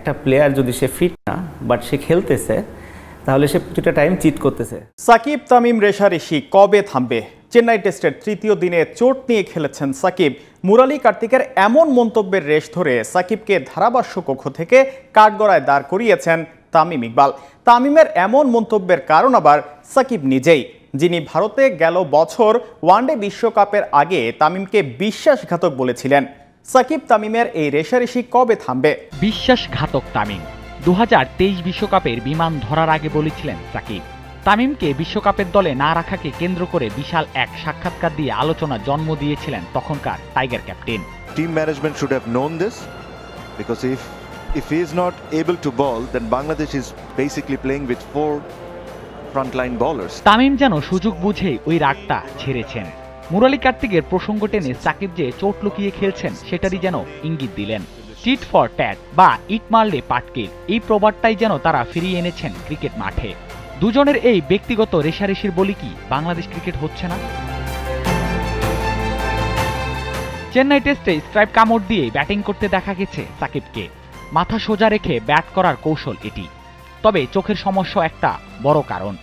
একটা প্লেয়ার যদি সে ফিট না বাট সে খেলতেছে তাহলে সে প্রতিটা টাইম চিট করতেছে। সাকিব তামিম রেষারেষি কবে থামবে? চেন্নাই টেস্টের তৃতীয় দিনে চোট নিয়ে খেলেছেন সাকিব। মুরালি কার্তিকের এমন মন্তব্যের রেশ ধরে সাকিবকে ধারাভাষ্য কক্ষ থেকে কাঠগড়ায় দাঁড় করিয়েছেন তামিম ইকবাল। তামিমের এমন মন্তব্যের কারণ আবার সাকিব নিজেই, যিনি ভারতে গেল বছর ওয়ানডে বিশ্বকাপের আগে তামিমকে বিশ্বাসঘাতক বলেছিলেন। সাকিব তামিমের এই রেষারেষি কবে থামবে? বিশ্বাসঘাতক তামিম 2023 বিশ্বকাপের বিমান ধরার আগে বলেছিলেন সাকিব। তামিমকে বিশ্বকাপের দলে না রাখাকে কেন্দ্র করে বিশাল এক সাক্ষাৎকার দিয়ে আলোচনা জন্ম দিয়েছিলেন তখনকার tiger captain. Team management should have known this because if he is not able to bowl, then Bangladesh is basically playing with 4 frontline bowlers. Tamim যেন সুযোগ বুঝেই ওই রাগটা ছেড়েছেন। মুরালি কার্তিকের প্রসঙ্গ টেনে সাকিব যে চোট লুকিয়ে খেলছেন সেটারই যেন ইঙ্গিত দিলেন। টিট ফর ট্যাট বা ইট মারলে পাটকিল, এই প্রবাদটাই যেন তারা ফিরিয়ে এনেছেন ক্রিকেট মাঠে। দুজনের এই ব্যক্তিগত রেষারেষির বলি কি বাংলাদেশ ক্রিকেট হচ্ছে না? চেন্নাই টেস্টে স্ট্রাইপ কামড় দিয়ে ব্যাটিং করতে দেখা গেছে সাকিবকে। মাথা সোজা রেখে ব্যাট করার কৌশল এটি। তবে চোখের সমস্যা একটা বড় কারণ,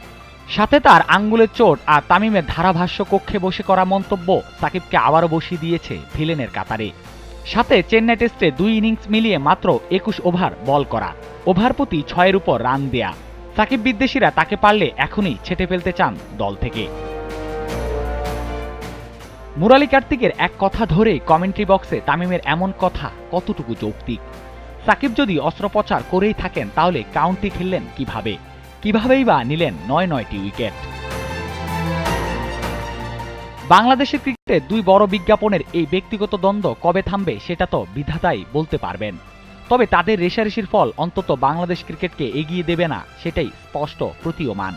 সাথে তার আঙ্গুলের চোট আর তামিমের ধারাভাষ্য কক্ষে বসে করা মন্তব্য সাকিবকে আবারও বসিয়ে দিয়েছে ভিলেনের কাতারে। সাথে চেন্নাই টেস্টে 2 ইনিংস মিলিয়ে মাত্র 21 ওভার বল করা, ওভার প্রতি 6-এর উপর রান দেয়া। সাকিব বিদ্বেষীরা তাকে পারলে এখনই ছেটে ফেলতে চান দল থেকে। মুরালি কার্তিকের এক কথা ধরে কমেন্ট্রি বক্সে তামিমের এমন কথা কতটুকু যৌক্তিক? সাকিব যদি অস্ত্রোপচার করেই থাকেন তাহলে কাউন্টি খেললেন কিভাবেই বা নিলেন 9টি উইকেট? বাংলাদেশের ক্রিকেটে 2 বড় বিজ্ঞাপনের এই ব্যক্তিগত দ্বন্দ্ব কবে থামবে সেটা তো বিধাতাই বলতে পারবেন। তবে তাদের রেষারেষির ফল অন্তত বাংলাদেশ ক্রিকেটকে এগিয়ে দেবে না, সেটাই স্পষ্ট প্রতীয়মান।